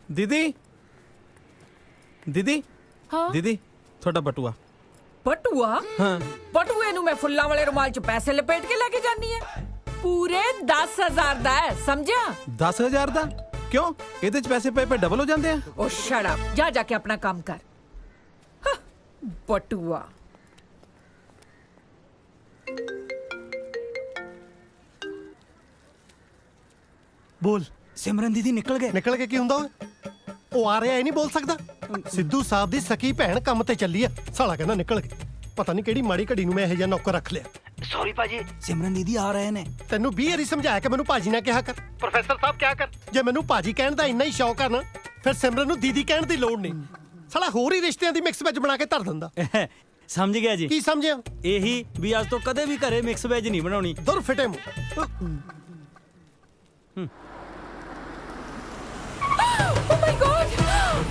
दीदी दीदी हाँ दीदी थोड़ा बटुआ। बटुआ? हाँ बटुए ਨੂੰ ਮੈਂ ਫੁੱਲਾਂ ਵਾਲੇ ਰੁਮਾਲ 'ਚ ਪੈਸੇ ਲਪੇਟ ਕੇ ਲੈ ਕੇ ਜਾਨੀ ਹੈ। ਪੂਰੇ 10000 ਦਾ ਹੈ, ਸਮਝਿਆ? 10,000 ਦਾ क्यों? ਇਹਦੇ ਚ ਪੈਸੇ ਪਏ ਡਬਲ ਹੋ ਜਾਂਦੇ ਆ। ओ शट अप, जा जाके अपना काम कर। हाँ, बटुआ। बोल। सिमरन दीदी निकल गए। निकल के की हुंदा ओए? ਉਹ ਆ ਰਿਹਾ ਇਹ ਨਹੀਂ ਬੋਲ ਸਕਦਾ। ਸਿੱਧੂ ਸਾਹਿਬ ਦੀ ਸਕੀ ਭੈਣ ਕੰਮ ਤੇ ਚੱਲੀ ਆ, ਸਾਲਾ ਕਹਿੰਦਾ ਨਿਕਲ ਗਏ। ਪਤਾ ਨਹੀਂ ਕਿਹੜੀ ਮਾੜੀ ਘੜੀ ਨੂੰ ਮੈਂ ਇਹ ਜਿਹਾ ਨੌਕਰ ਰੱਖ ਲਿਆ। सॉरी पाजी, सिमरन दीदी आ रहे ने। ਤੈਨੂੰ 20 ਵਾਰੀ ਸਮਝਾਇਆ ਕਿ ਮੈਨੂੰ ਭਾਜੀ ਨਾ ਕਿਹਾ ਕਰ। ਪ੍ਰੋਫੈਸਰ ਸਾਹਿਬ ਕਿਹਾ ਕਰ। ਜੇ ਮੈਨੂੰ ਭਾਜੀ ਕਹਿਣ ਦਾ ਇੰਨਾ ਹੀ ਸ਼ੌਕ ਆ ਨਾ, ਫਿਰ ਸਿਮਰਨ ਨੂੰ ਦੀਦੀ ਕਹਿਣ ਦੀ ਲੋੜ ਨਹੀਂ। ਸਾਲਾ ਹੋਰ ਹੀ ਰਿਸ਼ਤਿਆਂ ਦੀ ਮਿਕਸ ਵੈਜ ਬਣਾ ਕੇ ਧਰ ਦਿੰਦਾ। समझ गया जी। ਕੀ ਸਮਝਿਆ? यही भी आज तो कदे भी घरे मिक्स वेज नहीं बनानी। ਦੁਰ ਫਿਟੇ ਮੂੰਹ। Oh my God!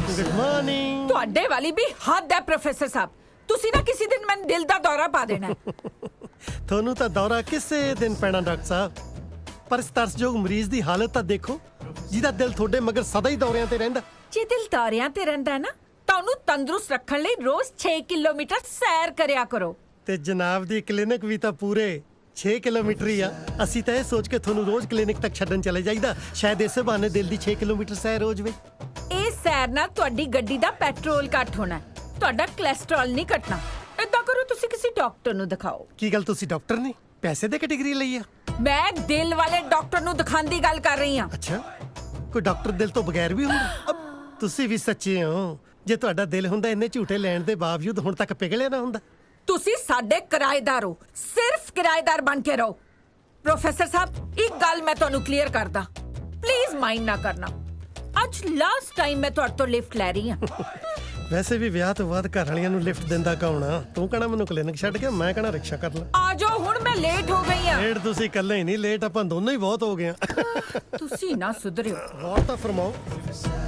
Good morning. ਤੁਹਾਡੇ ਵਾਲੀ ਵੀ ਹੱਦ ਹੈ ਪ੍ਰੋਫੈਸਰ ਸਾਹਿਬ। ਤੁਸੀਂ ਨਾ ਕਿਸੇ ਦਿਨ ਮੈਨੂੰ ਦਿਲ ਦਾ ਦੌਰਾ ਪਾ ਦੇਣਾ ਹੈ। ਤੁਹਾਨੂੰ ਤਾਂ ਦੌਰਾ ਕਿਸੇ ਦਿਨ ਪੈਣਾ ਡਾਕਟਰ ਸਾਹਿਬ, ਪਰ ਇਸ ਤਰਸਯੋਗ ਮਰੀਜ਼ ਦੀ ਹਾਲਤ ਤਾਂ ਦੇਖੋ, ਜਿਹਦਾ ਦਿਲ ਤੁਹਾਡੇ ਮਗਰ ਸਦਾ ਹੀ ਦੌਰਿਆਂ ਤੇ ਰਹਿੰਦਾ। ਜੇ ਦਿਲ ਦੌਰਿਆਂ ਤੇ ਰਹਿੰਦਾ ਹੈ ਨਾ, ਤਾਂ ਉਹਨੂੰ ਤੰਦਰੁਸਤ ਰੱਖਣ ਲਈ ਰੋਜ਼ 6 ਕਿਲੋਮੀਟਰ ਸੈਰ ਕਰਿਆ ਕਰੋ। ਤੇ ਜਨਾਬ ਦੀ ਕਲੀਨਿਕ ਵੀ ਤਾਂ ਪੂਰੇ 6 ਕਿਲੋਮੀਟਰ ਹੀ ਆ। ਅਸੀਂ ਤਾਂ ਇਹ ਸੋਚ ਕੇ ਤੁਹਾਨੂੰ ਰੋਜ਼ ਕਲੀਨਿਕ ਤੱਕ ਛੱਡਣ ਚਲੇ ਜਾਈਦਾ, ਸ਼ਾਇਦ ਇਸੇ ਬਹਾਨੇ ਦਿਲ ਦੀ 6 ਕਿਲੋਮੀਟਰ ਸੈਰ ਹੋ ਜਾਵੇ। ਇਹ ਸੈਰ ਨਾਲ ਤੁਹਾਡੀ ਗੱਡੀ ਦਾ ਪੈਟਰੋਲ ਘੱਟ ਹੋਣਾ ਹੈ, ਤੁਹਾਡਾ ਕੋਲੇਸਟ੍ਰੋਲ ਨਹੀਂ ਘਟਣਾ। ਏਦਾਂ ਕਰੋ, ਤੁਸੀਂ ਕਿਸੇ ਡਾਕਟਰ ਨੂੰ ਦਿਖਾਓ। ਕੀ ਗੱਲ ਤੁਸੀਂ ਡਾਕਟਰ ਨਹੀਂ, ਪੈਸੇ ਦੇ ਕੇ ਡਿਗਰੀ ਲਈ ਆ? ਮੈਂ ਦਿਲ ਵਾਲੇ ਡਾਕਟਰ ਨੂੰ ਦਿਖਾਉਣ ਦੀ ਗੱਲ ਕਰ ਰਹੀ ਹਾਂ। ਅੱਛਾ, ਕੋਈ ਡਾਕਟਰ ਦਿਲ ਤੋਂ ਬਗੈਰ ਵੀ ਹੁੰਦਾ? ਤੁਸੀਂ ਵੀ ਸੱਚੇ ਹੋ। ਜੇ ਤੁਹਾਡਾ ਦਿਲ ਹੁੰਦਾ ਇੰਨੇ ਝੂਠੇ ਲੈਣ ਦੇ ਬਾਵਜੂਦ ਹੁਣ ਤੱਕ ਪਿਘਲਿਆ ਨਾ ਹੁੰਦਾ। ਤੁਸੀਂ ਸਾਡੇ ਕਿਰਾਏਦਾਰ ਹੋ, ਸਿਰਫ ਕਿਰਾਏਦਾਰ ਬਣ ਕੇ ਰਹੋ। ਪ੍ਰੋਫੈਸਰ ਸਾਹਿਬ, ਇੱਕ ਗੱਲ ਮੈਂ ਤੁਹਾਨੂੰ ਕਲੀਅਰ ਕਰਦਾ, ਪਲੀਜ਼ ਮਾਈਂਡ ਨਾ ਕਰਨਾ। ਅੱਜ ਲਾਸਟ ਟਾਈਮ ਮੈਂ ਤੁਹਾਡੇ ਤੋਂ ਲਿਫਟ ਲੈ ਰਹੀ ਹਾਂ। ਵੈਸੇ ਵੀ ਵਿਆਹ ਤੋਂ ਬਾਅਦ ਘਰ ਵਾਲੀਆਂ ਨੂੰ ਲਿਫਟ ਦਿੰਦਾ ਕੌਣ ਆ? ਤੂੰ ਕਹਣਾ ਮੈਨੂੰ ਕਲੀਨਿਕ ਛੱਡ ਕੇ, ਮੈਂ ਕਹਣਾ ਰਿਕਸ਼ਾ ਕਰ ਲਾ। ਆ ਜਾਓ, ਹੁਣ ਮੈਂ ਲੇਟ ਹੋ ਗਈ ਹਾਂ। ਲੇਟ ਤੁਸੀਂ ਇਕੱਲੇ ਹੀ ਨਹੀਂ, ਲੇਟ ਆਪਾਂ ਦੋਨੋਂ ਹੀ ਬਹੁਤ ਹੋ ਗਏ ਆ। ਤੁਸੀਂ ਨਾ ਸੁਧਰਿਓ। ਹੋਰ ਤਾਂ ਫਰਮਾਓ।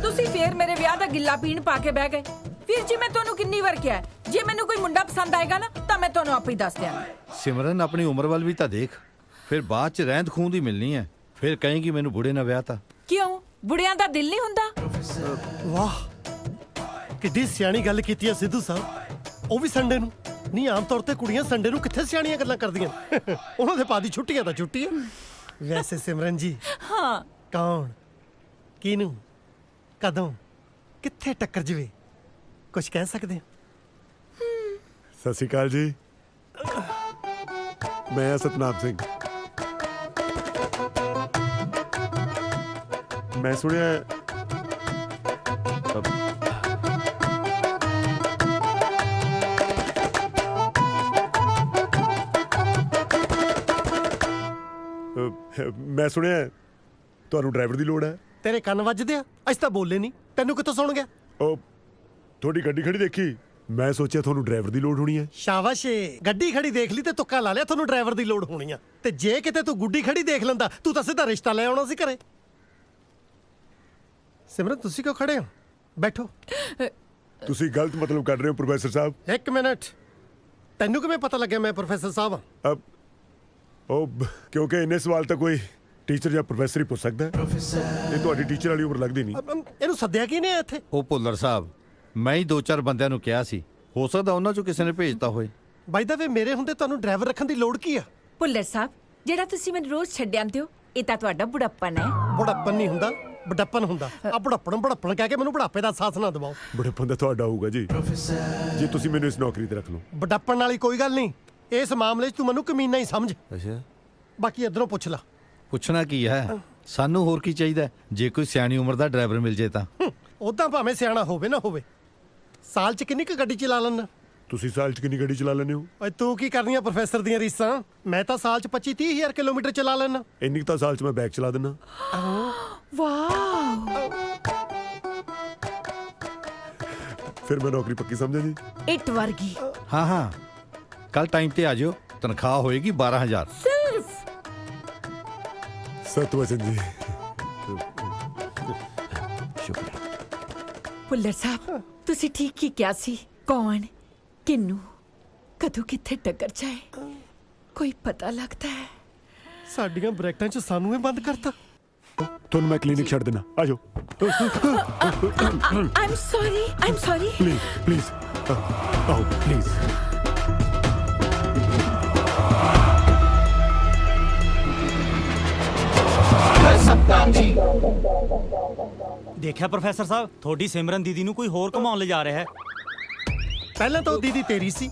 ਤੁਸੀਂ ਫੇਰ ਮੇਰੇ ਵਿਆਹ ਦਾ ਗਿੱਲਾ ਪੀਣ ਪਾ ਕੇ ਬਹਿ ਗਏ। ਫਿਰ ਜੀ ਮੈਂ ਤੁਹਾਨੂੰ ਕਿੰਨੀ ਵਾਰ ਕਿਹਾ, ਜੇ ਮੈਨੂੰ ਕੋਈ ਮੁੰਡਾ ਪਸੰਦ ਆਏਗਾ ਨਾ, ਤਾਂ ਮੈਂ ਤੁਹਾਨੂੰ ਆਪੇ ਹੀ ਦੱਸ ਦਿਆਂਗੀ। ਸਿਮਰਨ ਆਪਣੀ ਉਮਰ ਵੱਲ ਵੀ ਤਾਂ ਦੇਖ, ਫਿਰ ਬਾਅਦ ਚ ਰਹਿੰਦ ਖੂੰਦ ਹੀ ਮਿਲਣੀ ਹੈ। ਫਿਰ ਕਹੇਗੀ ਮੈਨੂੰ ਬੁੜੇ ਨਾਲ ਵਿਆਹ ਤਾ। ਕਿਉਂ, ਬੁੜਿਆਂ ਦਾ ਦਿਲ ਨਹੀਂ ਹੁੰਦਾ? ਵਾਹ, ਕਿੱਡੀ ਸਿਆਣੀ ਗੱਲ ਕੀਤੀ ਹੈ ਸਿੱਧੂ ਸਾਹਿਬ। ਉਹ ਵੀ ਸੰਡੇ ਨੂੰ ਨਹੀਂ, ਆਮ ਤੌਰ ਤੇ ਕੁੜੀਆਂ ਸੰਡੇ ਨੂੰ ਕਿੱਥੇ ਸਿਆਣੀਆਂ ਗੱਲਾਂ ਕਰਦੀਆਂ। ਉਹਨਾਂ ਦੇ ਪਾ ਦੀ ਛੁੱਟੀਆਂ ਤਾਂ ਛੁੱਟੀ ਹੈ। ਵੈਸੇ ਸਿਮਰਨ ਜੀ, ਹਾਂ, ਕੌਣ, ਕਿਹਨੂੰ, ਕਦੋਂ, ਕਿੱਥੇ ਟੱਕਰ ਜਵੇ, ਕੁਝ ਕਹਿ ਸਕਦੇ ਹੋ? ਸਤਿ ਸ਼੍ਰੀ ਅਕਾਲ ਜੀ, ਮੈਂ ਸਤਨਾਮ ਸਿੰਘ। ਮੈਂ ਸੁਣਿਆ ਮੈਂ ਸੁਣਿਆ ਤੁਹਾਨੂੰ ਡਰਾਈਵਰ ਦੀ ਲੋੜ ਹੈ। ਤੇਰੇ ਕੰਨ ਵੱਜਦੇ ਆ? ਅਸੀਂ ਤਾਂ ਬੋਲੇ ਨਹੀਂ, ਤੈਨੂੰ ਕਿੱਥੋਂ ਸੁਣ ਗਿਆ? ਉਹ ਤੁਹਾਡੀ ਗੱਡੀ ਖੜੀ ਦੇਖੀ, ਮੈਂ ਸੋਚਿਆ ਤੁਹਾਨੂੰ ਡਰਾਈਵਰ ਦੀ ਲੋੜ ਹੋਣੀ ਹੈ। ਸ਼ਾਬਾਸ਼ ਏ, ਗੱਡੀ ਖੜੀ ਦੇਖ ਲਈ ਤੇ ਤੁੱਕਾ ਲਾ ਲਿਆ ਤੁਹਾਨੂੰ ਡਰਾਈਵਰ ਦੀ ਲੋੜ ਹੋਣੀ ਆ। ਤੇ ਜੇ ਕਿਤੇ ਤੂੰ ਗੁੱਡੀ ਖੜੀ ਦੇਖ ਲੈਂਦਾ, ਤੂੰ ਤਾਂ ਸਿੱਧਾ ਰਿਸ਼ਤਾ ਲੈ ਆਉਣਾ ਸੀ ਘਰੇ। ਸਿਮਰਨ, ਤੁਸੀਂ ਕਿਉਂ ਖੜੇ ਹੋ? ਬੈਠੋ। ਤੁਸੀਂ ਗਲਤ ਮਤਲਬ ਕਰ ਰਹੇ ਹੋ ਪ੍ਰੋਫੈਸਰ ਸਾਹਿਬ। ਇੱਕ ਮਿੰਟ, ਤੈਨੂੰ ਕਿਵੇਂ ਪਤਾ ਲੱਗਿਆ ਮੈਂ ਪ੍ਰੋਫੈਸਰ ਸਾਹਿਬ ਹਾਂ? ਕਿਉਂਕਿ ਇੰਨੇ ਸਵਾਲ ਤਾਂ ਕੋਈ ਟੀਚਰ ਜਾਂ ਪ੍ਰੋਫੈਸਰ ਹੀ ਪੁੱਛ ਸਕਦਾ ਹੈ। ਇਹ ਤੁਹਾਡੀ ਟੀਚਰ ਵਾਲੀ ਉਮਰ ਲੱਗਦੀ ਨਹੀਂ। ਇਹਨੂੰ ਸੱਦਿਆ ਕੀ ਨੇ ਇੱਥੇ? ਉਹ ਭੁੱਲਰ ਸਾਹਿਬ, ਮੈਂ ਹੀ 2-4 ਬੰਦਿਆਂ ਨੂੰ ਕਿਹਾ ਸੀ, ਹੋ ਸਕਦਾ ਉਹਨਾਂ ਚੋਂ ਕਿਸੇ ਨੇ ਭੇਜਤਾ ਹੋਏ। ਬਾਈ ਦਾ ਵੇ, ਮੇਰੇ ਹੁੰਦੇ ਤੁਹਾਨੂੰ ਡਰਾਈਵਰ ਰੱਖਣ ਦੀ ਲੋੜ ਕੀ ਆ? ਭੁੱਲਰ ਸਾਹਿਬ, ਜਿਹੜਾ ਤੁਸੀਂ ਮੈਨੂੰ ਰੋਜ਼ ਛੱਡ ਆਉਂਦੇ ਹੋ, ਇਹ ਤਾਂ ਤੁਹਾਡਾ ਬੁਢਾਪਨ ਹੈ। ਬੁਢਾਪਨ ਨਹੀਂ ਹੁੰਦਾ, ਬੁਢਾਪਨ ਹੁੰਦਾ। ਆ ਬੁਢਾਪਣ ਕਹਿ ਕੇ ਮੈਨੂੰ ਬੁਢਾਪੇ ਦਾ ਅਹਿਸਾਸ ਨਾ ਦਿਵਾਓ। ਬੁਢਾਪਨ ਦਾ ਤੁਹਾਡਾ ਹੋਊਗਾ ਜੀ, ਜੇ ਤੁਸੀਂ ਮੈਨੂੰ ਇਸ ਨੌਕਰੀ ਤੇ ਰੱਖ ਲਓ। ਬੁਢਾਪਣ ਵਾਲੀ ਕੋਈ ਗੱਲ ਨਹੀਂ, ਇਸ ਮਾਮਲੇ 'ਚ ਤੂੰ ਮੈਨੂੰ ਕਮੀਨਾ ਹੀ ਸਮਝ। ਅੱਛਾ, ਬਾਕੀ ਇੱਧਰੋਂ ਪੁੱਛ ਲਾ। ਪੁੱਛਣਾ ਕੀ ਹੈ, ਸਾਨੂੰ ਹੋਰ ਕੀ ਚਾਹੀਦਾ? ਜੇ ਕੋਈ ਸਿਆਣੀ ਉਮਰ ਦਾ ਡਰਾਈਵਰ ਮਿਲ ਜੇ ਤਾਂ। ਉਦਾਂ ਭਾਵੇਂ ਸਿਆਣਾ ਹੋਵੇ ਨਾ ਹੋਵੇ, ਸਾਲ 'ਚ ਕਿੰਨੀ ਕੁ ਗੱਡੀ ਚਲਾ ਲੈਣਾ? ਤੁਸੀਂ ਸਾਲ 'ਚ ਕਿੰਨੀ ਗੱਡੀ ਚਲਾ ਲੈਂਦੇ ਹੋ? ਓਏ ਤੂੰ ਕੀ ਕਰਨੀਆਂ ਪ੍ਰੋਫੈਸਰ ਦੀਆਂ ਰੀਸਾਂ? ਮੈਂ ਤਾਂ ਸਾਲ 'ਚ 25-30 ਹਜ਼ਾਰ ਕਿਲੋਮੀਟਰ ਚਲਾ ਲੈਣਾ। ਇੰਨੀ ਕੁ ਤਾਂ ਸਾਲ 'ਚ ਮੈਂ ਬਾਈਕ ਚਲਾ ਦਿੰਦਾ। ਵਾਓ, ਫਿਰ ਮੈਂ ਨੌਕਰੀ ਪੱਕੀ ਸਮਝਾਂ ਜੀ। ਇੱਟ ਵਰਗੀ। ਹਾਂ ਹਾਂ, ਕੱਲ ਟਾਈਮ ਤੇ ਆ ਜਾਓ, ਤਨਖਾਹ ਹੋਏਗੀ 12,000 ਸਿਰਫ। ਸਤਵਚਨ ਜੀ। ਸ਼ੁਕਰੀਆ। ਭੁੱਲਰ ਸਾਹਿਬ, ਤੁਸੀਂ ਠੀਕ ਹੀ ਕਿਹਾ ਸੀ। ਕੌਣ, ਕਿੰਨੂੰ, ਕਦੋਂ, ਕਿੱਥੇ ਟੱਕਰ ਜਾਏ, ਕੋਈ ਪਤਾ ਲੱਗਦਾ ਹੈ? ਸਾਡੀਆਂ ਬ੍ਰੈਕਟਾਂ 'ਚ ਸਾਨੂੰ ਇਹ ਬੰਦ ਕਰਤਾ। ਤੁਹਾਨੂੰ ਮੈਂ ਕਲੀਨਿਕ ਛੱਡ ਦੇਣਾ ਆ ਜਾਓ I'm sorry. ਪਲੀਜ਼ ਆਓ ਪਲੀਜ਼ ਦੇਖਿਆ ਪ੍ਰੋਫੈਸਰ ਸਾਹਿਬ, ਤੁਹਾਡੀ ਸਿਮਰਨ ਦੀਦੀ ਨੂੰ ਕੋਈ ਹੋਰ ਘਮਾਉਣ ਲਿਜਾ ਰਿਹਾ ਹੈ। ਪਹਿਲਾਂ ਤਾਂ ਉਹ ਦੀਦੀ ਤੇਰੀ ਸੀ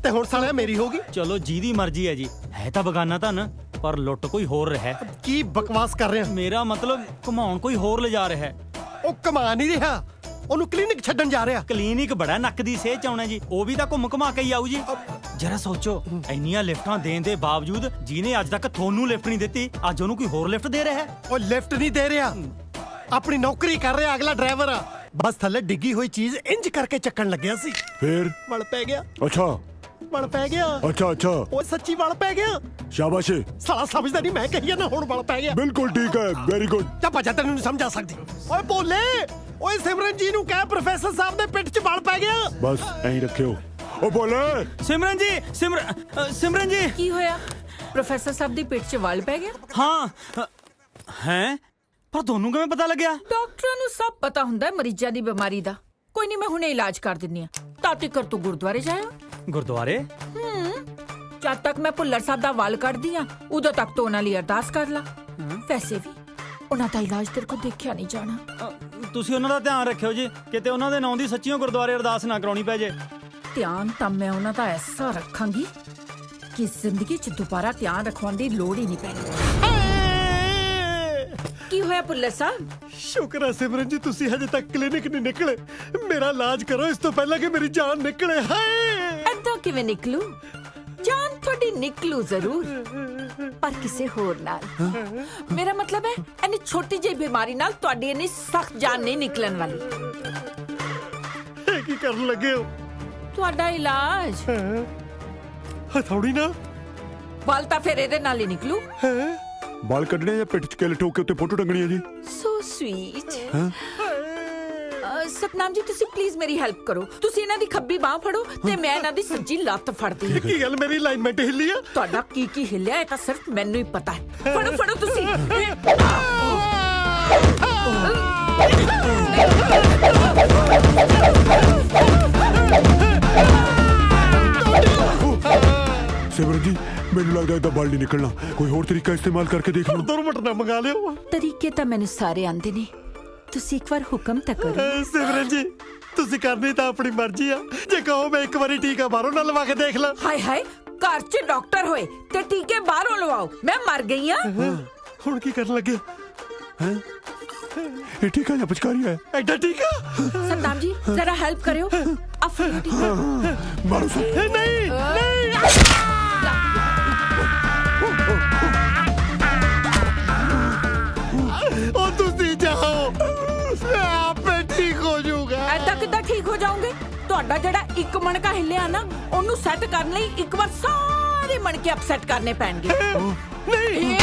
ਤੇ ਹੁਣ ਸਾਲਿਆ ਮੇਰੀ ਹੋ ਗਈ। ਚਲੋ ਜਿਹਦੀ ਮਰਜ਼ੀ ਹੈ ਜੀ, ਹੈ ਤਾਂ ਬਗਾਨਾ ਧਨ, ਪਰ ਲੁੱਟ ਕੋਈ ਹੋਰ ਰਿਹਾ ਹੈ। ਕੀ ਬਕਵਾਸ ਕਰ ਰਿਹਾ? ਮੇਰਾ ਮਤਲਬ ਘਮਾਉਣ ਕੋਈ ਹੋਰ ਲਿਜਾ ਰਿਹਾ ਹੈ। ਉਹ ਕਮਾ ਨਹੀਂ ਰਿਹਾ, ਉਹਨੂੰ ਕਲੀਨਿਕ ਛੱਡਣ ਜਾ ਰਿਹਾ। ਕਲੀਨਿਕ ਬੜਾ ਨੱਕ ਦੀ ਸੇਹ ਚ ਆਉਣਾ ਜੀ, ਉਹ ਵੀ ਤਾਂ ਘੁੰਮ ਘਮਾ ਕੇ ਹੀ ਆਊ ਜੀ। ਜਰਾ ਸੋਚੋ, ਇੰਨੀਆਂ ਲਿਫਟਾਂ ਦੇਣ ਦੇ ਬਾਵਜੂਦ ਜਿਹਨੇ ਅੱਜ ਤੱਕ ਤੁਹਾਨੂੰ ਲਿਫਟ ਨਹੀਂ ਦਿੱਤੀ, ਅੱਜ ਉਹਨੂੰ ਕੋਈ ਹੋਰ ਲਿਫਟ ਦੇ ਰਿਹਾ ਹੈ। ਉਹ ਲਿਫਟ ਨਹੀਂ ਦੇ ਰਿਹਾ, ਆਪਣੀ ਨੌਕਰੀ ਕਰ ਰਿਹਾ, ਅਗਲਾ ਡਰਾਈਵਰ ਆ। ਬਸ ਥੱਲੇ ਡਿੱਗੀ ਹੋਈ ਚੀਜ਼ ਇੰਜ ਕਰਕੇ ਚੱਕਣ ਲੱਗਿਆ ਸੀ, ਫਿਰ ਵਲ ਪੈ ਗਿਆ। ਅੱਛਾ ਵਲ ਪੈ ਗਿਆ। ਅੱਛਾ ਉਹ ਸੱਚੀ ਵਲ ਪੈ ਗਿਆ। ਸ਼ਾਬਾਸ਼ ਸਾਲਾ ਸਮਝਦਾ ਨਹੀਂ, ਮੈਂ ਕਹੀ ਨਾ ਹੁਣ ਵਲ ਪੈ ਗਿਆ। ਬਿਲਕੁਲ ਠੀਕ ਹੈ ਵੈਰੀ ਗੁੱਡ ਜਾ ਭੱਜਾ, ਤੈਨੂੰ ਨਹੀਂ ਸਮਝਾ ਸਕਦੀ। ਓਏ ਬੋਲੇ, ਓਏ ਸਿਮਰਨ ਜੀ ਨੂੰ ਕਹਿ ਪ੍ਰੋਫੈਸਰ ਸਾਹਿਬ ਦੇ ਪਿੱਠ 'ਚ ਵਲ ਪੈ ਗਿਆ। ਬਸ ਐਂ ਰੱਖਿਓ। ਉਹ ਬੋਲੇ ਸਿਮਰਨ ਜੀ, ਸਿਮਰਨ ਜੀ। ਕੀ ਹੋਇਆ? ਪ੍ਰੋਫੈਸਰ ਸਾਹਿਬ ਦੀ ਪਿੱਠ 'ਚ ਵਾਲ ਪੈ ਗਿਆ? ਹਾਂ ਹੈ, ਪਰ ਤੁਹਾਨੂੰ ਕਿਵੇਂ ਪਤਾ ਲੱਗਿਆ? ਡਾਕਟਰਾਂ ਨੂੰ ਸਭ ਪਤਾ ਹੁੰਦਾ ਹੈ ਮਰੀਜ਼ਾਂ ਦੀ ਬਿਮਾਰੀ ਦਾ। ਕੋਈ ਨਹੀਂ, ਮੈਂ ਹੁਣੇ ਇਲਾਜ ਕਰ ਦਿੰਨੀ ਆ। ਤਾਤੀ ਕਰ ਤੂੰ ਗੁਰਦੁਆਰੇ ਜਾਇਆ। ਗੁਰਦੁਆਰੇ? ਜਦ ਤੱਕ ਮੈਂ ਭੁੱਲਰ ਸਾਹਿਬ ਦਾ ਵਾਲ ਕੱਢਦੀ ਆ, ਉਦੋਂ ਤੱਕ ਤੋਂ ਉਹਨਾਂ ਲਈ ਅਰਦਾਸ ਕਰ ਲਾ। ਵੈਸੇ ਵੀ ਉਹਨਾਂ ਦਾ ਇਲਾਜ ਤੇਰੇ ਕੋਲ ਦੇਖਿਆ ਨਹੀਂ ਜਾਣਾ। ਤੁਸੀਂ ਉਹਨਾਂ ਦਾ ਧਿਆਨ ਰੱਖਿਓ ਜੀ, ਕਿਤੇ ਉਹਨਾਂ ਦੇ ਨਾਂ ਦੀ ਸੱਚੀਓ ਗੁਰਦੁਆਰੇ ਅਰਦਾਸ ਨਾ ਕਰਾਉਣੀ ਪੈ ਜੇ। ਧਿਆਨ ਤਾਂ ਮੈਂ ਉਹਨਾਂ ਦਾ ਐਸਾ ਰੱਖਾਂਗੀ ਕਿ ਜ਼ਿੰਦਗੀ 'ਚ ਦੁਬਾਰਾ ਧਿਆਨ ਰਖਵਾਉਣ ਦੀ ਲੋੜ ਹੀ ਨਹੀਂ ਪੈਣੀ। ਕੀ ਹੋਇਆ ਭੁੱਲਰ ਸਾਹਿਬ? ਸ਼ੁਕਰ ਹੈ ਸਿਮਰਨ ਜੀ, ਤੁਸੀਂ ਹਜੇ ਤੱਕ ਕਲੀਨਿਕ ਨਹੀਂ ਨਿਕਲੇ। ਮੇਰਾ ਇਲਾਜ ਕਰੋ ਇਸ ਤੋਂ ਪਹਿਲਾਂ ਕਿ ਮੇਰੀ ਜਾਨ ਨਿਕਲੇ। ਹਾਏ, ਏਦਾਂ ਕਿਵੇਂ ਨਿਕਲੂ? ਜਾਨ ਤੁਹਾਡੀ ਨਿਕਲੂ ਜ਼ਰੂਰ, ਪਰ ਕਿਸੇ ਹੋਰ ਨਾਲ। ਮੇਰਾ ਮਤਲਬ ਹੈ, ਇੰਨੀ ਛੋਟੀ ਜਿਹੀ ਬਿਮਾਰੀ ਨਾਲ ਤੁਹਾਡੀ ਇੰਨੀ ਸਖਤ ਜਾਨ ਨਹੀਂ ਨਿਕਲਣ ਵਾਲੀ। ਇਹ ਕੀ ਕਰਨ ਲੱਗੇ ਹੋ? ਤੁਹਾਡਾ ਇਲਾਜ। ਹਥੌੜੀ ਨਾ ਵਾਲ ਤਾਂ ਫਿਰ ਇਹਦੇ ਨਾਲ ਹੀ ਨਿਕਲੂ। ਬਾਲ ਕੱਢਣੇ ਜਾਂ ਪਿੱਠ 'ਚ ਕਿਲ ਠੋਕ ਕੇ ਉੱਤੇ ਫੋਟੋ ਟੰਗਣੀ ਹੈ ਜੀ? So sweet. ਸਤਨਾਮ ਜੀ, ਤੁਸੀਂ ਪਲੀਜ਼ ਮੇਰੀ ਹੈਲਪ ਕਰੋ। ਤੁਸੀਂ ਇਹਨਾਂ ਦੀ ਖੱਬੀ ਬਾਹ ਫੜੋ ਤੇ ਮੈਂ ਇਹਨਾਂ ਦੀ ਸੱਜੀ ਲੱਤ ਫੜਦੀ ਹਾਂ। ਕੀ ਗੱਲ, ਮੇਰੀ ਅਲਾਈਨਮੈਂਟ ਹਿੱਲੀ ਆ? ਤੁਹਾਡਾ ਕੀ ਹਿੱਲਿਆ, ਇਹ ਤਾਂ ਸਿਰਫ ਮੈਨੂੰ ਹੀ ਪਤਾ ਹੈ। ਫੜੋ ਤੁਸੀਂ। ਸਿਮਰਨ ਜੀ, ਮੈਨੂੰ ਲੱਗਦਾ ਇਹਦਾ ਬਾਲ ਨਹੀਂ ਨਿਕਲਣਾ। ਕੋਈ ਹੋਰ ਤਰੀਕਾ ਇਸਤੇਮਾਲ ਕਰਕੇ ਦੇਖ ਲਓ। ਦੁਰਮਟ ਨਾ ਮੰਗਾ ਲਿਓ। ਤਰੀਕੇ ਤਾਂ ਮੈਨੂੰ ਸਾਰੇ ਆਂਦੇ ਨੇ, ਤੁਸੀਂ ਇੱਕ ਵਾਰ ਹੁਕਮ ਤਾਂ ਕਰੋ। ਸਿਮਰਨ ਜੀ, ਤੁਸੀਂ ਕਰਨੀ ਤਾਂ ਆਪਣੀ ਮਰਜ਼ੀ ਆ। ਜੇ ਕਹੋ ਮੈਂ ਇੱਕ ਵਾਰੀ ਟੀਕਾ ਬਾਹਰੋਂ ਨਾ ਲਵਾ ਕੇ ਦੇਖ ਲਾਂ। ਹਾਏ ਹਾਏ, ਘਰ 'ਚ ਡਾਕਟਰ ਹੋਏ ਤੇ ਟੀਕੇ ਬਾਹਰੋਂ ਲਵਾਓ, ਮੈਂ ਮਰ ਗਈ ਆ। ਹੁਣ ਕੀ ਕਰਨ ਲੱਗੇ? ਇਹ ਟੀਕਾ ਜਾਂ ਪਿਚਕਾਰੀ ਹੈ? ਐਡਾ ਟੀਕਾ? ਸਤਨਾਮ ਜੀ, ਜ਼ਰਾ ਹੈਲਪ ਕਰਿਓ। ਅਫਰੀਦੀ ਟੀਕਾ। ਮਾਰੋ ਸੋ। ਨਹੀਂ। ਉਹ ਤੁਸੀਂ ਜਾਓ, ਆਪੇ ਠੀਕ ਹੋ ਜਾਊਗਾ। ਐਦਾਂ ਕਿੱਦਾਂ ਠੀਕ ਹੋ ਜਾਓਗੇ? ਤੁਹਾਡਾ ਜਿਹੜਾ ਇੱਕ ਮਣਕਾ ਹਿੱਲਿਆ ਨਾ, ਉਹਨੂੰ ਸੈੱਟ ਕਰਨ ਲਈ ਇੱਕ ਵਾਰ ਸਾਰੇ ਮਣਕੇ ਅਪਸੈਟ ਕਰਨੇ ਪੈਣਗੇ। ਨਹੀਂ।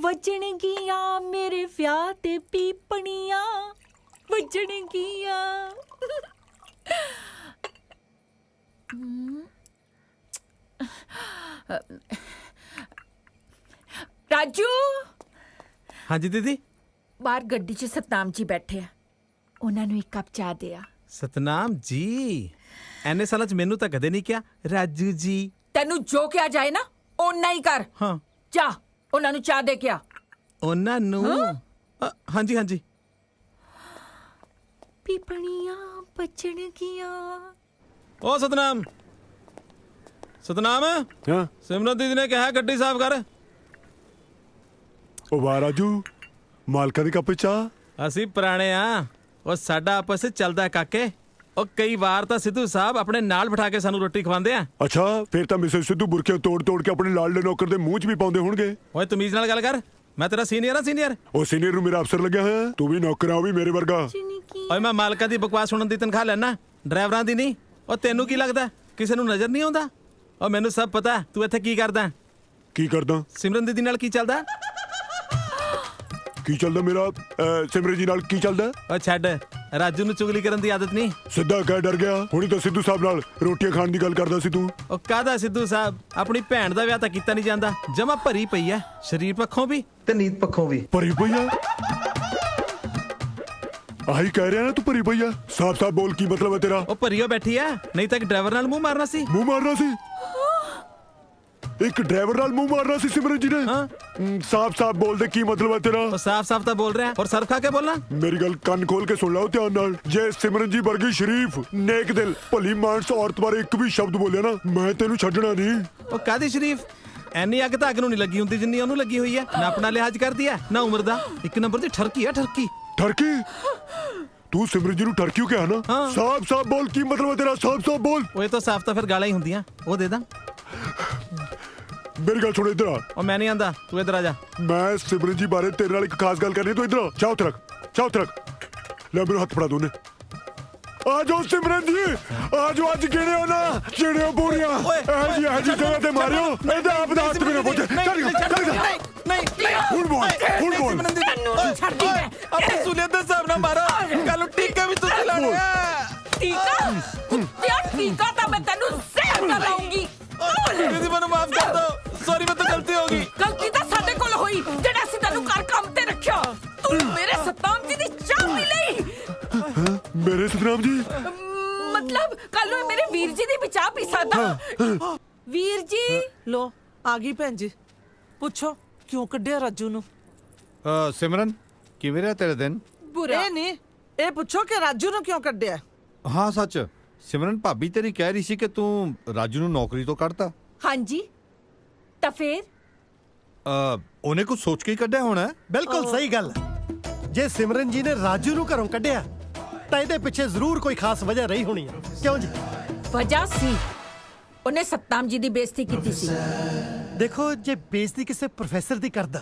ਵਜਣਗੀਆਂ ਮੇਰੇ ਵਿਆਹ ਤੇ ਪੀਪਣੀਆਂ, ਵਜਣਗੀਆਂ। ਰਾਜੂ, ਹਾਂਜੀ ਦੀਦੀ। ਬਾਹਰ ਗੱਡੀ 'ਚ ਸਤਨਾਮ ਜੀ ਬੈਠੇ ਆ, ਉਹਨਾਂ ਨੂੰ ਇੱਕ ਕੱਪ ਚਾਹ ਦੇ ਆ। ਸਤਨਾਮ ਜੀ, ਐਨੇ ਸਾਲਾਂ 'ਚ ਮੈਨੂੰ ਤਾਂ ਕਦੇ ਨਹੀਂ ਕਿਹਾ ਰਾਜੂ ਜੀ। ਤੈਨੂੰ ਜੋ ਕਿਹਾ ਜਾਏ ਨਾ, ਓਨਾ ਹੀ ਕਰ। ਹਾਂ, ਜਾ ਉਹਨਾਂ ਨੂੰ ਚਾਹ ਦੇ ਕੇ ਆ। ਉਹਨਾਂ ਨੂੰ ਹਾਂਜੀ। ਪੀਪਣੀਆਂ ਬਚਣਗੀਆਂ। ਓ ਸਤਨਾਮ, ਹਾਂ ਸਿਮਰਨ ਦੀਦੀ ਨੇ ਕਿਹਾ ਗੱਡੀ ਸਾਫ਼ ਕਰ। ਉਹ ਵਾਹ ਰਾਜੂ, ਮਾਲਕਾਂ ਦੀ ਕੱਪ ਚਾਹ। ਅਸੀਂ ਪੁਰਾਣੇ ਆ, ਉਹ ਸਾਡਾ ਆਪਸ ਵਿੱਚ ਚੱਲਦਾ ਕਾਕੇ। ਉਹ ਕਈ ਵਾਰ ਤਾਂ ਸਿੱਧੂ ਸਾਹਿਬ ਆਪਣੇ ਨਾਲ ਬਿਠਾ ਕੇ ਸਾਨੂੰ ਰੋਟੀ ਖਵਾਉਂਦੇ ਆ। ਅੱਛਾ, ਫਿਰ ਤਾਂ ਮਿਸਿਸ ਸਿੱਧੂ ਬੁਰਕੇ ਤੋੜ ਕੇ ਆਪਣੇ ਲਾਡਲੇ ਨੌਕਰ ਦੇ ਮੂੰਹ 'ਚ ਵੀ ਪਾਉਂਦੇ ਹੋਣਗੇ। ਓਏ ਤਮੀਜ਼ ਨਾਲ ਗੱਲ ਕਰ, ਮੈਂ ਤੇਰਾ ਸੀਨੀਅਰ ਆ। ਸੀਨੀਅਰ ਉਹ ਸੀਨੀਅਰ ਨੂੰ ਮੇਰਾ ਅਫਸਰ ਲੱਗਿਆ ਹੋਇਆ, ਤੂੰ ਵੀ ਨੌਕਰ ਆ, ਉਹ ਵੀ ਮੇਰੇ ਵਰਗਾ। ਓਏ ਮੈਂ ਮਾਲਕਾਂ ਦੀ ਬਕਵਾਸ ਸੁਣਨ ਦੀ ਤਨਖਾਹ ਲੈਣਾ, ਡਰਾਈਵਰਾਂ ਦੀ ਨਹੀਂ। ਉਹ ਤੈਨੂੰ ਕੀ ਲੱਗਦਾ ਕਿਸੇ ਨੂੰ ਨਜ਼ਰ ਨਹੀਂ ਆਉਂਦਾ? ਉਹ ਮੈਨੂੰ ਸਭ ਪਤਾ ਤੂੰ ਇੱਥੇ ਕੀ ਕਰਦਾ। ਕੀ ਕਰਦਾ? ਸਿਮਰਨ ਦੀਦੀ ਨਾਲ ਕੀ ਚੱਲਦਾ? ਕੀ ਚੱਲਦਾ ਮੇਰਾ? ਸਿਮਰਨ ਜੀ ਨਾਲ ਕੀ ਚੱਲਦਾ? ਉਹ ਛੱਡ, ਰਾਜੂ ਨੂੰ ਚੁਗਲੀ ਕਰਨ ਦੀ ਆਦਤ ਨਹੀਂ। ਸਿੱਧਾ ਕਹਿ ਡਰ ਗਿਆ। ਹੁਣੀ ਤਾਂ ਸਿੱਧੂ ਸਾਹਿਬ ਨਾਲ ਰੋਟੀਆਂ ਖਾਣ ਦੀ ਗੱਲ ਕਰਦਾ ਸੀ ਤੂੰ। ਉਹ ਕਾਹਦਾ ਸਿੱਧੂ ਸਾਹਿਬ, ਆਪਣੀ ਭੈਣ ਦਾ ਵਿਆਹ ਤਾਂ ਕੀਤਾ ਨਹੀਂ ਜਾਂਦਾ, ਜਮਾ ਭਰੀ ਪਈ ਐ, ਸਰੀਰ ਪੱਖੋਂ ਵੀ ਤੇ ਨੀਤ ਪੱਖੋਂ ਵੀ। ਭਰੀ ਪਈਆ ਆਹੀ ਕਹਿ ਰਿਹਾ ਨਾ ਤੂੰ, ਭਰੀ ਪਈਆ। ਸਾਫ ਸਾਫ ਬੋਲ ਕੀ ਮਤਲਬ ਹੈ ਤੇਰਾ। ਉਹ ਭਰੀਓ ਬੈਠੀ ਐ, ਨਹੀਂ ਤਾਂ ਇੱਕ ਡਰਾਈਵਰ ਨਾਲ ਮੂੰਹ ਮਾਰਨਾ ਸੀ। ਮੂੰਹ ਮਾਰਨਾ ਸੀ? ਇੱਕ ਡਰਾਈਵਰ ਨਾਲ ਮੂੰਹ ਮਾਰਨਾ ਸੀ ਸਿਮਰਨ ਜੀ ਨੇ? ਹਾਂ। ਸਾਫ ਸਾਫ ਬੋਲ ਦੇ ਕੀ ਮਤਲਬ ਹੈ ਤੇਰਾ। ਉਹ ਸਾਫ਼-ਸਾਫ਼ ਤਾਂ ਬੋਲ ਰਿਹਾ, ਔਰ ਸਰਫ ਖਾ ਕੇ ਬੋਲਣਾ। ਮੇਰੀ ਗੱਲ ਕੰਨ ਖੋਲ ਕੇ ਸੁਣ ਲਓ ਧਿਆਨ ਨਾਲ। ਜੇ ਸਿਮਰਨ ਜੀ ਵਰਗੀ ਸ਼ਰੀਫ ਨੇਕ ਦਿਲ ਭਲੀ ਮਾਨਸ ਔਰਤ ਬਾਰੇ ਇੱਕ ਵੀ ਸ਼ਬਦ ਬੋਲਿਆ ਨਾ, ਮੈਂ ਤੈਨੂੰ ਛੱਡਣਾ ਨਹੀਂ। ਉਹ ਕਾਦੀ ਸ਼ਰੀਫ, ਐਨੀ ਅੱਗ ਤਾਂ ਅੱਗ ਨੂੰ ਨਹੀਂ ਲੱਗੀ ਹੁੰਦੀ ਜਿੰਨੀ ਉਹਨੂੰ ਲੱਗੀ ਹੋਈ ਐ। ਨਾ ਆਪਣਾ ਲਿਹਾਜ਼ ਕਰਦੀ ਐ ਨਾ ਉਮਰ ਦਾ, ਇੱਕ ਨੰਬਰ ਦੀ ਠਰਕੀ ਐ, ਠਰਕੀ। ਠਰਕੀ? ਤੂੰ ਸਿਮਰਨ ਜੀ ਨੂੰ ਠਰਕੀਓ ਕਿਹਾ ਨਾ? ਹਾਂ। ਸਾਫ ਸਾਫ ਬੋਲ ਕੀ ਮਤਲਬ ਹੈ ਤੇਰਾ, ਸਾਫ ਸਾਫ ਬੋਲ। ਉਹ ਇਹ ਤਾਂ ਸਾਫ਼ ਤਾਂ ਫਿਰ ਗਾਲਾਂ ਹੀ ਹੁੰਦੀਆਂ। ਉਹ ਦੇ ਦਾਂ? ਮੇਰੀ ਗੱਲ ਸੁਣ ਇੱਧਰ ਆ। ਉਹ ਮੈਂ ਨਹੀਂ ਆਂਦਾ, ਤੂੰ ਇੱਧਰ ਆ ਜਾ। ਮੈਂ ਸਿਮਰਨ ਜੀ ਬਾਰੇ ਤੇਰੇ ਨਾਲ ਇੱਕ ਖਾਸ ਗੱਲ ਕਰਨੀ, ਤੂੰ ਇੱਧਰ ਆ। ਚਾਹ ਉੱਥੇ ਰੱਖ, ਚਾਹ ਉੱਥੇ ਰੱਖ। ਲੈ ਮੈਨੂੰ ਹੱਥ ਫੜਾ ਦੋਨੇ। ਆ ਜਾਓ ਸਿਮਰਨ ਜੀ, ਆ ਜਾਓ। ਅੱਜ ਕਿਹੜੇ ਹੋ ਨਾ, ਜਿਹੜੇ ਬੋਰੀਆਂ ਇਹ ਜੀ ਜਗ੍ਹਾ ਤੇ ਮਾਰਿਓ। ਇਹਦਾ ਆਪ ਦਾ ਹੱਥ ਮੇਰੇ ਪਹੁੰਚੇ। ਚੱਲ ਜਾ। ਨਹੀਂ ਹੁਣ ਬੋਲ, ਹੁਣ ਬੋਲ। ਤੈਨੂੰ ਛੱਡ ਦੀ ਮੈਂ। ਆਪਣੇ ਸੁਲੇ ਦੇ ਹਿਸਾਬ ਨਾਲ ਮਾਰੋ, ਕੱਲ ਨੂੰ ਟੀਕਾ ਵੀ ਤੁਸੀਂ ਲਾਉਣਾ। ਟੀਕਾ? ਕੁੱਤਿਆ ਟੀਕਾ ਤਾਂ ਮੈਂ ਤੈਨੂੰ ਜ਼ਹਿਰ ਨਾਲ ਲਾਉਂਗੀ। ਦੀਦੀ ਮੈਨੂੰ ਮਾਫ ਕਰ ਦਿਓ, ਸੌਰੀ ਮੇਰੇ ਤੋਂ ਗਲਤੀ ਹੋ ਗਈ। ਗਲਤੀ ਤਾਂ ਸਾਡੇ ਕੋਲ ਹੋਈ ਜਿਹੜਾ ਅਸੀਂ ਤੈਨੂੰ ਘਰ ਕੰਮ ਤੇ ਰੱਖਿਆ। ਤੂੰ ਮੇਰੇ ਸਤਨਾਮ ਜੀ ਦੀ ਚਾਹ ਪੀ ਲਈ। ਮੇਰੇ ਸਤਨਾਮ ਜੀ? ਮਤਲਬ ਕੱਲ ਨੂੰ ਇਹ ਮੇਰੇ ਵੀਰ ਜੀ ਦੀ ਵੀ ਚਾਹ ਪੀ ਸਕਦਾ। ਵੀਰ ਜੀ ਲੋ ਆ ਗਈ ਭੈਣ ਜੀ। ਪੁੱਛੋ ਕਿਉਂ ਕੱਢਿਆ ਰਾਜੂ ਨੂੰ? ਸਿਮਰਨ ਕਿਵੇਂ ਰਿਹਾ ਤੇਰੇ ਦਿਨ? ਬੁਰਾ ਇਹ ਨਹੀਂ, ਇਹ ਪੁੱਛੋ ਕਿ ਰਾਜੂ ਨੂੰ ਕਿਉਂ ਕੱਢਿਆ? ਹਾਂ ਸੱਚ, ਸਿਮਰਨ ਭਾਬੀ ਤੇਰੀ ਕਹਿ ਰਹੀ ਸੀ ਕਿ ਤੂੰ ਰਾਜੂ ਨੂੰ ਨੌਕਰੀ ਤੋਂ ਕੱਢਤਾ। ਹਾਂਜੀ ਤਾਂ ਫੇਰ ਉਹਨੇ ਕੁਝ ਸੋਚ ਕੇ ਹੀ ਕੱਢਿਆ ਹੋਣਾ। ਬਿਲਕੁਲ ਸਹੀ ਗੱਲ ਹੈ। ਜੇ ਸਿਮਰਨ ਜੀ ਨੇ ਰਾਜੂ ਨੂੰ ਘਰੋਂ ਕੱਢਿਆ ਤਾਂ ਇਹਦੇ ਪਿੱਛੇ ਜ਼ਰੂਰ ਕੋਈ ਖਾਸ ਵਜ੍ਹਾ ਰਹੀ ਹੋਣੀ ਹੈ। ਕਿਉਂ ਜੀ? ਵਜ੍ਹਾ ਸੀ ਉਹਨੇ ਸਤਨਾਮ ਜੀ ਦੀ ਬੇਇੱਜ਼ਤੀ ਕੀਤੀ ਸੀ। ਦੇਖੋ, ਜੇ ਬੇਇੱਜ਼ਤੀ ਕਿਸੇ ਪ੍ਰੋਫੈਸਰ ਦੀ ਕਰਦਾ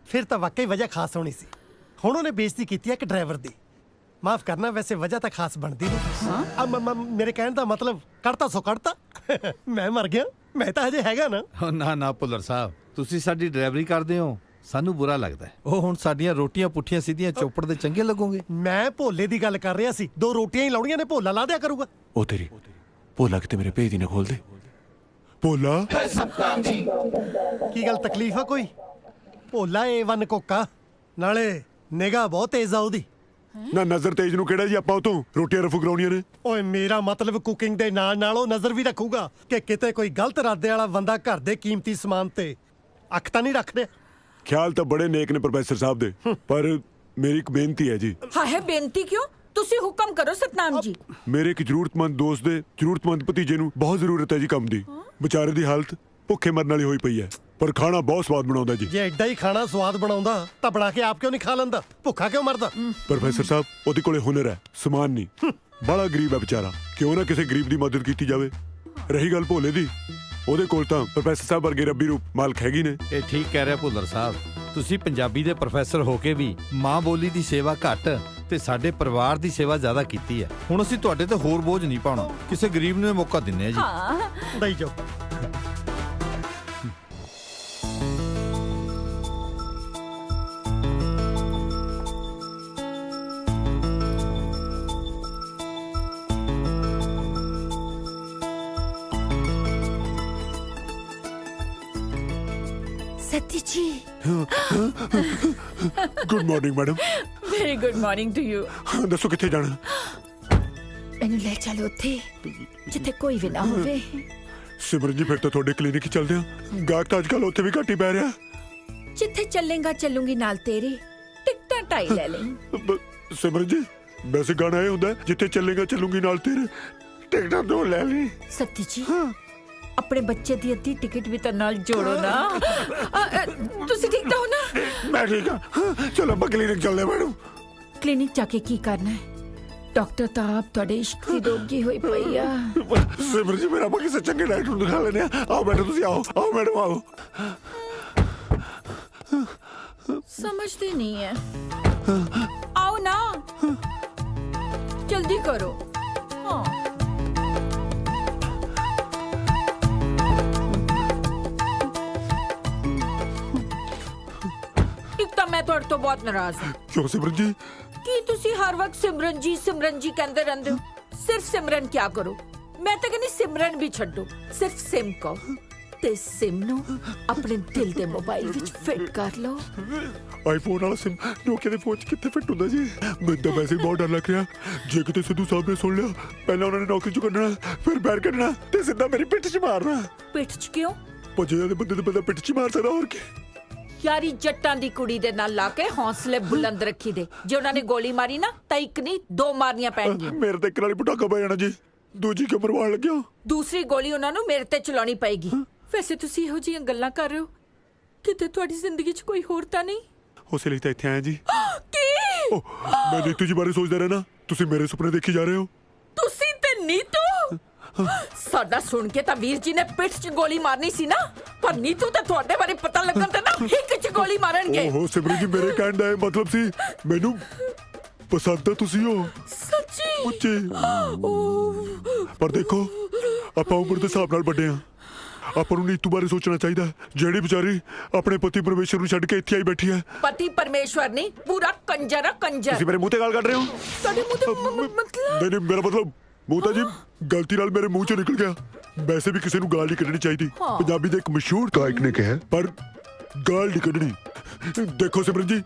ਫਿਰ ਤਾਂ ਵਾਕਈ ਵਜ੍ਹਾ ਖਾਸ ਹੋਣੀ ਸੀ। ਹੁਣ ਉਹਨੇ ਬੇਇੱਜ਼ਤੀ ਕੀਤੀ ਹੈ ਇੱਕ ਡਰਾਈਵਰ ਦੀ। ਮਾਫ ਕਰਨਾ, ਵੈਸੇ ਵਜ੍ਹਾ ਤਾਂ ਖਾਸ ਬਣਦੀ ਨਹੀਂ। ਮੇਰੇ ਕਹਿਣ ਦਾ ਮਤਲਬ ਕੱਢਤਾ ਸੋ ਕੱਢਤਾ। ਮੈਂ ਮਰ ਗਿਆ, ਮੈਂ ਤਾਂ ਹਜੇ ਹੈਗਾ ਨਾ। ਨਾ ਨਾ ਭੁੱਲਰ ਸਾਹਿਬ, ਤੁਸੀਂ ਸਾਡੀ ਡਰਾਈਵਰੀ ਕਰਦੇ ਹੋ, ਸਾਨੂੰ ਬੁਰਾ ਲੱਗਦਾ ਹੈ। ਉਹ ਹੁਣ ਸਾਡੀਆਂ ਰੋਟੀਆਂ ਪੁੱਠੀਆਂ ਸਿੱਧੀਆਂ ਚੋਪੜ ਦੇ ਚੰਗੇ ਲੱਗੋਗੇ। ਮੈਂ ਭੋਲੇ ਦੀ ਗੱਲ ਕਰ ਰਿਹਾ ਸੀ। 2 ਰੋਟੀਆਂ ਹੀ ਲਾਉਣੀਆਂ ਨੇ, ਭੋਲਾ ਲਾ ਦਿਆ ਕਰੂਗਾ। ਉਹ ਤੇਰੀ ਭੋਲਾ ਕਿਤੇ ਮੇਰੇ ਭੇਜ ਦੀ ਨਾ ਖੋਲ ਦੇ। ਭੋਲਾ ਕੀ ਗੱਲ, ਤਕਲੀਫ ਆ ਕੋਈ? ਭੋਲਾ A1 ਕੋਕਾ, ਨਾਲੇ ਨਿਗਾਹ ਬਹੁਤ ਤੇਜ਼ ਆ ਉਹਦੀ। ਨਾ ਨਜ਼ਰ ਤੇਜ ਨੂੰ ਕਿਹੜਾ ਜੀ, ਆਪਾਂ ਉਹ ਤੋਂ ਰੋਟੀਆਂ ਰਫੂ ਕਰਾਉਣੀਆਂ ਨੇ। ਓਏ ਮੇਰਾ ਮਤਲਬ ਕੁਕਿੰਗ ਦੇ ਨਾਲ ਨਾਲ ਉਹ ਨਜ਼ਰ ਵੀ ਰੱਖੂਗਾ ਕਿ ਕਿਤੇ ਕੋਈ ਗਲਤ ਇਰਾਦੇ ਵਾਲਾ ਬੰਦਾ ਘਰ ਦੇ ਕੀਮਤੀ ਸਮਾਨ ਤੇ ਅੱਖ ਤਾਂ ਨਹੀਂ ਰੱਖ ਰਿਹਾ। ਖਿਆਲ ਤਾਂ ਬੜੇ ਨੇਕ ਨੇ ਪ੍ਰੋਫੈਸਰ ਸਾਹਿਬ ਦੇ, ਪਰ ਮੇਰੀ ਇੱਕ ਬੇਨਤੀ ਹੈ ਜੀ। ਹਾਂ ਹੈ ਬੇਨਤੀ ਕਿਉਂ? ਤੁਸੀਂ ਹੁਕਮ ਕਰੋ ਸਤਨਾਮ ਜੀ। ਮੇਰੇ ਇੱਕ ਜ਼ਰੂਰਤਮੰਦ ਦੋਸਤ ਦੇ ਜ਼ਰੂਰਤਮੰਦ ਭਤੀਜੇ ਨੂੰ ਬਹੁਤ ਜ਼ਰੂਰਤ ਹੈ ਜੀ ਕੰਮ ਦੀ। ਵਿਚਾਰੇ ਦੀ ਹਾਲਤ ਭੁੱਖੇ ਮਰਨ ਵਾਲੀ ਹੋਈ ਪਈ ਹੈ, ਪਰ ਖਾਣਾ ਬਹੁਤ ਸਵਾਦ ਬਣਾਉਂਦਾ ਜੀ। ਜੇ ਐਡਾ ਹੀ ਖਾਣਾ ਸਵਾਦ ਬਣਾਉਂਦਾ ਤਾਂ ਬਣਾ ਕੇ ਆਪ ਕਿਉਂ ਨਹੀਂ ਖਾ ਲੈਂਦਾ? ਭੁੱਖਾ ਕਿਉਂ ਮਰਦਾ? ਪ੍ਰੋਫੈਸਰ ਸਾਹਿਬ, ਉਹਦੇ ਕੋਲੇ ਹੁਨਰ ਹੈ, ਸਮਾਨ ਨਹੀਂ। ਬੜਾ ਗਰੀਬ ਹੈ ਵਿਚਾਰਾ, ਕਿਉਂ ਨਾ ਕਿਸੇ ਗਰੀਬ ਦੀ ਮਦਦ ਕੀਤੀ ਜਾਵੇ। ਰਹੀ ਗੱਲ ਭੋਲੇ ਦੀ, ਉਹਦੇ ਕੋਲ ਤਾਂ ਪ੍ਰੋਫੈਸਰ ਸਾਹਿਬ ਵਰਗੇ ਰੱਬੀ ਰੂਪ ਮਾਲਕ ਹੈਗੀ ਨੇ। ਇਹ ਠੀਕ ਕਹਿ ਰਿਹਾ ਭੁੱਲਰ ਸਾਹਿਬ, ਤੁਸੀਂ ਪੰਜਾਬੀ ਦੇ ਪ੍ਰੋਫੈਸਰ ਹੋ ਕੇ ਵੀ ਮਾਂ ਬੋਲੀ ਦੀ ਸੇਵਾ ਘੱਟ ਤੇ ਸਾਡੇ ਪਰਿਵਾਰ ਦੀ ਸੇਵਾ ਜ਼ਿਆਦਾ ਕੀਤੀ ਹੈ। ਹੁਣ ਅਸੀਂ ਤੁਹਾਡੇ ਤੇ ਹੋਰ ਬੋਝ ਨਹੀਂ ਪਾਉਣਾ, ਕਿਸੇ ਗਰੀਬ ਨੂੰ ਇਹ ਮੌਕਾ ਦਿੰਨੇ ਆ ਜੀ। ਹਾਂ ਦਈ ਜਾਓ। ਸਤੀ ਜੀ good morning madam. Very good morning to you. ਦੱਸੋ ਕਿੱਥੇ ਜਾਣਾ? ਮੈਨੂੰ ਲੈ ਚੱਲੋ ਉੱਥੇ ਜਿੱਥੇ ਕੋਈ ਵੀ ਨਾ ਹੋਵੇ। ਸਿਮਰਨ ਜੀ, ਫਿਰ ਤਾਂ ਤੁਹਾਡੇ ਕਲੀਨਿਕ ਹੀ ਚੱਲਦੇ ਆ। ਗਾਹਕ ਤਾਂ ਅੱਜ ਕੱਲ ਉੱਥੇ ਵੀ ਘੱਟ ਹੀ ਪੈ ਰਿਹਾ। ਜਿੱਥੇ ਚੱਲੇਗਾ ਚੱਲੂਗੀ ਨਾਲ ਤੇਰੇ। ਟਿਕਟਾਂ ਢਾਈ ਲੈ ਲਈ। ਸਿਮਰਨ ਜੀ, ਵੈਸੇ ਗਾਣਾ ਇਹ ਹੁੰਦਾ, ਜਿੱਥੇ ਚੱਲੇਗਾ ਚੱਲੂਗੀ ਨਾਲ ਤੇਰੇ। ਟਿਕਟਾਂ ਦੋ ਲੈ ਲਈ। ਸਤੀ ਜੀ ਆਪਣੇ ਬੱਚੇ ਦੀ ਅੱਧੀ ਟਿਕਟ ਵੀ ਤਾਂ ਨਾਲ ਜੋੜੋ ਨਾ। ਤੁਸੀਂ ਠੀਕ ਤਾਂ ਹੋ ਨਾ? ਮੈਂ ਠੀਕ ਹਾਂ। ਚਲੋ ਆਪਾਂ ਕਲੀਨਿਕ ਚੱਲਦੇ ਮੈਡਮ। ਕਲੀਨਿਕ ਜਾ ਕੇ ਕੀ ਕਰਨਾ ਹੈ? ਡਾਕਟਰ ਤਾਂ ਆਪ ਤੁਹਾਡੇ ਇਸ਼ਕ ਦੀ ਰੋਗੀ ਹੋਈ ਪਈ ਆ। ਸਿਮਰਨ ਜੀ, ਮੇਰਾ ਆਪਾਂ ਕਿਸੇ ਚੰਗੇ ਡਾਕਟਰ ਨੂੰ ਦਿਖਾ ਲੈਣੇ ਆ। ਆਓ ਮੈਡਮ, ਤੁਸੀਂ ਆਓ। ਆਓ ਮੈਡਮ, ਆਓ। ਸਮਝਦੇ ਨਹੀਂ ਹੈ। ਆਓ ਨਾ, ਜਲਦੀ ਕਰੋ। ਹਾਂ ਇੱਕ ਤਾਂ ਮੈਂ ਤੁਹਾਡੇ ਤੋਂ ਬਹੁਤ ਨਾਰਾਜ਼ ਹਾਂ। ਕਿਉਂ ਸਿਮਰਨ ਜੀ, ਕੀ ਤੁਸੀਂ ਹਰ ਵਕਤ ਸਿਮਰਨ ਜੀ ਕਹਿੰਦੇ ਰਹਿੰਦੇ ਹੋ? ਸਿਰਫ ਸਿਮਰਨ ਕਿਆ ਕਰੋ? ਮੈਂ ਤਾਂ ਕਹਿੰਦੀ ਸਿਮਰਨ ਵੀ ਛੱਡੋ, ਸਿਰਫ ਸਿਮ ਕਹੋ ਤੇ ਸਿਮ ਨੂੰ ਆਪਣੇ ਦਿਲ ਦੇ ਮੋਬਾਈਲ ਵਿੱਚ ਫਿੱਟ ਕਰ ਲਓ। ਆਈਫੋਨ ਵਾਲਾ ਸਿਮ ਨੋਕੀਆ ਦੇ ਫੋਨ 'ਚ ਕਿੱਥੇ ਫਿੱਟ ਹੁੰਦਾ ਜੀ? ਮੈਨੂੰ ਤਾਂ ਵੈਸੇ ਹੀ ਬਹੁਤ ਡਰ ਲੱਗ ਰਿਹਾ, ਜੇ ਕਿਤੇ ਸਿੱਧੂ ਸਾਹਿਬ ਨੇ ਸੁਣ ਲਿਆ, ਪਹਿਲਾਂ ਉਹਨਾਂ ਨੇ ਨੌਕਰੀ 'ਚੋਂ ਕੱਢਣਾ, ਫਿਰ ਬਾਹਰ ਕੱਢਣਾ ਤੇ ਸਿੱਧਾ ਮੇਰੀ ਪਿੱਠ 'ਚ ਮਾਰਨਾ। ਪਿੱਠ 'ਚ ਕਿਉਂ? ਭੱਜੇ ਦੇ ਬੰਦੇ ਬੰਦਾ ਪਿੱਠ 'ਚ ਮਾਰ ਸਕਦਾ, ਹੋਰ ਕੀ? ਯਾਰੀ ਜੱਟਾਂ ਦੀ ਕੁੜੀ ਦੇ ਨਾਲ ਲਾ ਕੇ ਹੌਸਲੇ ਬੁਲੰਦ ਰੱਖੀ ਦੇ। ਜੇ ਉਹਨਾਂ ਨੇ ਗੋਲੀ ਮਾਰੀ ਨਾ ਤਾਂ ਇੱਕ ਨਹੀਂ 2 ਮਾਰਨੀਆਂ ਪੈਣਗੀਆਂ। ਮੇਰੇ ਤੇ ਇੱਕ ਨਾਲ ਹੀ ਪਟਾਕਾ ਪੈ ਜਾਣਾ ਜੀ, ਦੂਜੀ ਕਿਉਂ ਮਰਵਾਉਣ ਲੱਗਿਆ? ਦੂਸਰੀ ਗੋਲੀ ਉਹਨਾਂ ਨੂੰ ਮੇਰੇ ਤੇ ਚਲਾਉਣੀ ਪਏਗੀ। ਵੈਸੇ ਤੁਸੀਂ ਇਹੋ ਜਿਹੀਆਂ ਗੱਲਾਂ ਕਰ ਰਹੇ ਹੋ, ਕਿਤੇ ਤੁਹਾਡੀ ਜ਼ਿੰਦਗੀ 'ਚ ਕੋਈ ਹੋਰ ਤਾਂ ਨਹੀਂ? ਉਸੇ ਲਈ ਤਾਂ ਇੱਥੇ ਆਇਆ ਜੀ। ਕੀ? ਓਹ, ਮੈਂ ਨੀਤੂ ਜੀ ਬਾਰੇ ਸੋਚਦਾ ਰਹਿਣਾ, ਤੁਸੀਂ ਮੇਰੇ ਸੁਪਨੇ ਦੇਖੀ ਜਾ ਰਹੇ ਹੋ। ਤੁਸੀਂ ਤੇ ਨੀਤੂ? ਸਾਡਾ ਸੁਣ ਕੇ ਤਾਂ ਵੀਰ ਜੀ ਨੇ ਪਿੱਠ 'ਚ ਗੋਲੀ ਮਾਰਨੀ ਸੀ ਨਾ, ਪਰ ਨੀਤੂ ਤਾਂ ਤੁਹਾਡੇ ਬਾਰੇ ਪਤਾ ਲੱਗਣ ਤੇ ਨਾ ਹਿੱਕ 'ਚ ਗੋਲੀ ਮਾਰਨਗੇ। ਓਹੋ ਸਿਮਰਨ ਜੀ, ਮੇਰੇ ਕਹਿਣ ਦਾ ਇਹ ਮਤਲਬ ਸੀ ਮੈਨੂੰ ਪਸੰਦ ਤਾਂ ਤੁਸੀਂ ਹੋ ਸੱਚੀ? ਉੱਚੀ। ਪਰ ਦੇਖੋ, ਆਪਾਂ ਉਮਰ ਦੇ ਹਿਸਾਬ ਨਾਲ ਵੱਡੇ ਆ, ਆਪਾਂ ਨੂੰ ਨੀਤੂ ਬਾਰੇ ਸੋਚਣਾ ਚਾਹੀਦਾ, ਜਿਹੜੀ ਵਿਚਾਰੀ ਆਪਣੇ ਪਤੀ ਪਰਮੇਸ਼ਰ ਨੂੰ ਛੱਡ ਕੇ ਇੱਥੇ ਆਈ ਬੈਠੀ ਹੈ। ਪਤੀ ਪਰਮੇਸ਼ਵਰ ਨਹੀਂ, ਪੂਰਾ ਕੰਜਰ ਆ ਕੰਜਰ। ਤੁਸੀਂ ਮੇਰੇ ਮੂੰਹ ਤੇ ਗੱਲ ਕੱਢ ਰਹੇ ਹੋ? ਤੁਹਾਡੇ ਮੂੰਹ ਤੇ ਮਤਲਬ? ਨਹੀਂ ਮੇਰਾ ਮਤਲਬ ਮੂੰਹ ਤਾਂ ਜੀ ਗਲਤੀ ਨਾਲ ਮੇਰੇ ਮੂੰਹ ਚੋਂ ਨਿਕਲ ਗਿਆ। ਵੈਸੇ ਵੀ ਕਿਸੇ ਨੂੰ ਗਾਲ ਨਹੀਂ ਕੱਢਣੀ ਚਾਹੀਦੀ, ਪੰਜਾਬੀ ਦੇ ਇੱਕ ਮਸ਼ਹੂਰ ਗਾਇਕ ਨੇ ਕਿਹਾ, ਪਰ ਗਾਲ ਨਹੀਂ ਕੱਢਣੀ। ਦੇਖੋ ਸਿਮਰਨ ਜੀ,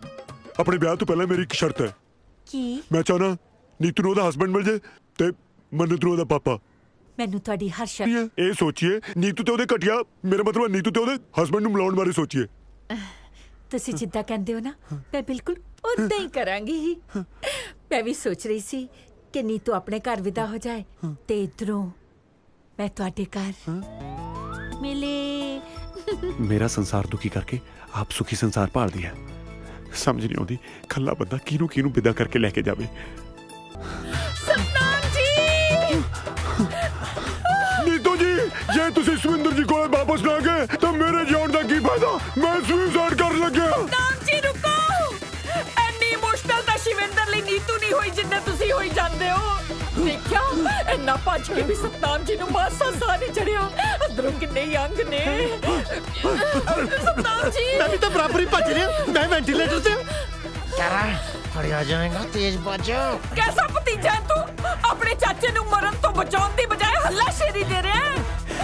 ਆਪਣੇ ਵਿਆਹ ਤੋਂ ਪਹਿਲਾਂ ਮੇਰੀ ਇੱਕ ਸ਼ਰਤ ਹੈ। ਕੀ? ਮੈਂ ਚਾਹਨਾ ਨੀਤੂ ਨੂੰ ਉਹਦਾ ਹਸਬੈਂਡ ਮਿਲ ਜੇ ਤੇ ਮੰਨਤ ਨੂੰ ਉਹਦਾ ਪਾਪਾ। ਮੈਨੂੰ ਤੁਹਾਡੀ ਹਰ ਸ਼ਰਤ। ਇਹ ਸੋਚੀਏ ਨੀਤੂ ਤੇ ਉਹਦੇ ਘਟਿਆ, ਮੇਰਾ ਮਤਲਬ ਨੀਤੂ ਤੇ ਉਹਦੇ ਹਸਬੈਂਡ ਨੂੰ ਮਿਲਾਉਣ ਬਾਰੇ ਸੋਚੀਏ। ਤੁਸੀਂ ਜਿੱਦਾਂ ਕਹਿੰਦੇ ਹੋ ਨਾ, ਮੈਂ ਬਿਲਕੁਲ ਉਦਾਂ ਹੀ ਕਰਾਂਗੀ। ਮੈਂ ਵੀ ਸੋਚ ਰਹੀ ਸੀ ਕਿ ਨੀਤੂ ਆਪਣੇ ਘਰ ਵਿਦਾ ਹੋ ਜਾਏ ਤੇ ਇਧਰੋਂ ਮੈਂ ਤੁਹਾਡੇ ਘਰ ਮਿਲੇ। ਮੇਰਾ ਸੰਸਾਰ ਦੁਖੀ ਕਰਕੇ ਆਪ ਸੁਖੀ ਸੰਸਾਰ ਭਾਲਦੀ ਹੈ। ਸਮਝ ਨਹੀਂ ਆਉਂਦੀ ਖੱਲਾ ਬੰਦਾ ਕਿਹਨੂੰ ਵਿਦਾ ਕਰਕੇ ਲੈ ਕੇ ਜਾਵੇ। ਸਤਨਾਮ ਜੀ! ਨੀਤੂ ਜੀ, ਜੇ ਤੁਸੀਂ ਸਵਿੰਦਰ ਜੀ ਕੋਲੇ ਵਾਪਸ ਨਾ ਗਏ ਤਾਂ ਮੇਰੇ ਜਾਣ ਦਾ ਕੀ ਫਾਇਦਾ? ਮੈਂ ਸੁਸਾਈਡ ਕਰਨ ਲੱਗਿਆ। ਸਤਨਾਮ ਜੀ ਰੁਕੋ! ਐਨੀ ਮੁਸ਼ਕਲ ਤਾਂ ਸ਼ਿਵਿੰਦਰ ਲਈ ਨੀਤੂ ਨਹੀਂ ਹੋਈ ਜਿੰਨੇ ਤੁਸੀਂ ਹੋਈ ਜਾਂਦੇ ਹੋ। ਦੇਖਿਆ, ਇੰਨਾ ਭੱਜ ਕੇ ਵੀ ਸਤਨਾਮ ਜੀ ਨੂੰ ਮਾਸਾ ਸਾਹ ਨਹੀਂ ਚੜਿਆ। ਅੰਦਰੋਂ ਕਿੰਨੇ ਯੰਗ ਨੇ। ਸਤਨਾਮ ਜੀ! ਮੈਂ ਵੀ ਤਾਂ ਬਰਾਬਰ ਹੀ ਭੱਜ ਰਿਹਾ, ਮੈਂ ਵੈਂਟੀਲੇਟਰ ਤੇ। करा फड़िया जाएगा तेज बचो। कैसा भतीजा है तू? अपने चाचे नु मरण तो बचाउन दी बजाय हल्लाशेरी दे रहा है।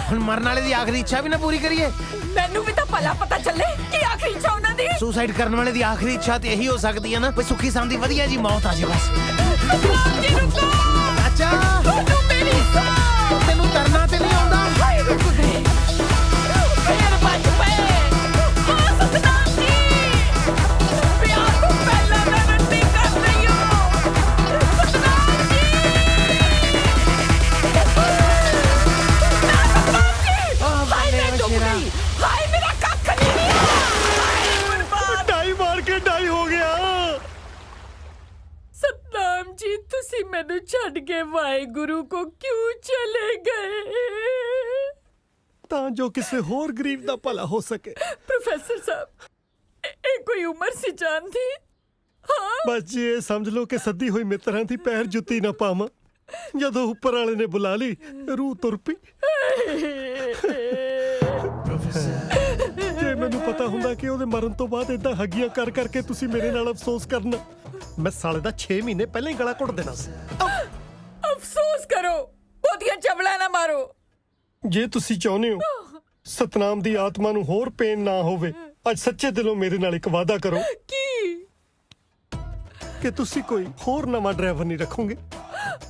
हुन मरन वाले दी आखिरी इच्छा भी ना पूरी करिए। मैनू भी तो भला पता चले कि आखिरी इच्छा उन्हां दी। सुसाइड करने वाले दी आखिरी इच्छा तो यही हो सकती है ना, भाई सुखी सांदी वधिया जी मौत आ जाए बस। सतनाम जी रुको! चाचा तू मेरी साथ। तेनू तरना ते नहीं आउंदा? हाय रुक गए। फिर बच पे। हाँ सतनाम जी। प्यार को पहला मैं रट्टी कर रही हूँ। सतनाम जी। सतनाम जी। हाय मैं डूब गई। हाय मेरा कख नहीं है। हाय बर्बाद। ਡਾਈ ਮਾਰ ਕੇ ਡਾਈ ਹੋ ਗਿਆ। सतनाम जी तुसी मैनू छड़ के वाहेगुरु को क्यों चले गए? ਤਾਂ ਜੋ ਕਿਸੇ ਹੋਰ ਗਰੀਬ ਦਾ ਭਲਾ ਹੋ ਸਕੇ। प्रोफेसर साहब ਇਹ ਕੋਈ ਉਮਰ ਸੀ ਜਾਨ ਦੀ? ਹਾਂ ਬਸ ਜੀ ਇਹ ਸਮਝ ਲਓ ਕਿ ਸੱਦੀ ਹੋਈ ਮਿੱਤਰਾਂ ਦੀ ਪੈਰ ਜੁੱਤੀ ਨਾ ਪਾਵਾਂ। ਜਦੋਂ ਉੱਪਰ ਵਾਲੇ ਨੇ ਬੁਲਾ ਲਈ, ਰੂਹ ਤੁਰ ਪਈ। ਜੇ ਮੈਨੂੰ ਪਤਾ ਹੁੰਦਾ ਕਿ ਉਹਦੇ ਮਰਨ ਤੋਂ ਬਾਅਦ ਇਦਾਂ ਹੱਗੀਆਂ ਕਰ ਕਰਕੇ ਤੁਸੀਂ ਮੇਰੇ ਨਾਲ ਅਫਸੋਸ ਕਰਨਾ, ਮੈਂ ਸਾਲੇ ਦਾ 6 ਮਹੀਨੇ ਪਹਿਲਾਂ ਹੀ ਗਲਾ ਘੁੱਟ ਦੇਣਾ ਸੀ। ਅਫਸੋਸ ਕਰੋ, ਬਹੁਤੀਆਂ ਚਵਲਾ ਨਾ ਮਾਰੋ। ਜੇ ਤੁਸੀਂ ਚਾਹੁੰਦੇ ਹੋ ਸਤਨਾਮ ਦੀ ਆਤਮਾ ਨੂੰ ਹੋਰ ਪੇਨ ਨਾ ਹੋਵੇ, ਅੱਜ ਸੱਚੇ ਦਿਲੋਂ ਮੇਰੇ ਨਾਲ ਇੱਕ ਵਾਅਦਾ ਕਰੋ ਕੀ? ਕਿ ਤੁਸੀਂ ਕੋਈ ਹੋਰ ਨਵਾਂ ਡਰਾਈਵਰ ਨਹੀਂ ਰੱਖੋਗੇ।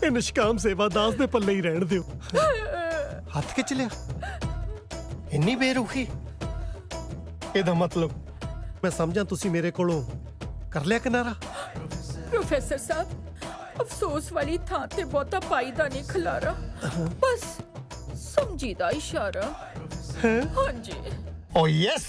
ਇਹ ਨਿਸ਼ਕਾਮ ਸੇਵਾ ਦਾਸ ਦੇ ਪੱਲੇ ਹੀ ਰਹਿਣ ਦਿਓ। ਹੱਥ ਖਿੱਚ ਲਿਆ, ਇੰਨੀ ਬੇਰੁਖੀ। ਇਹਦਾ ਮਤਲਬ ਮੈਂ ਸਮਝਾਂ ਤੁਸੀਂ ਮੇਰੇ ਕੋਲੋਂ ਕਰ ਲਿਆ ਕਿਨਾਰਾ। ਪ੍ਰੋਫੈਸਰ ਸਾਹਿਬ ਅਫਸੋਸ ਵਾਲੀ ਥਾਂ ਤੇ ਬਹੁਤਾ ਪਾਈਦਾ ਨਹੀਂ ਖਲਾਰਾ, ਬਸ ਸਮਝੀਦਾ ਇਸ਼ਾਰਾ। ਹਾਂਜੀ। ਓ ਯੈਸ।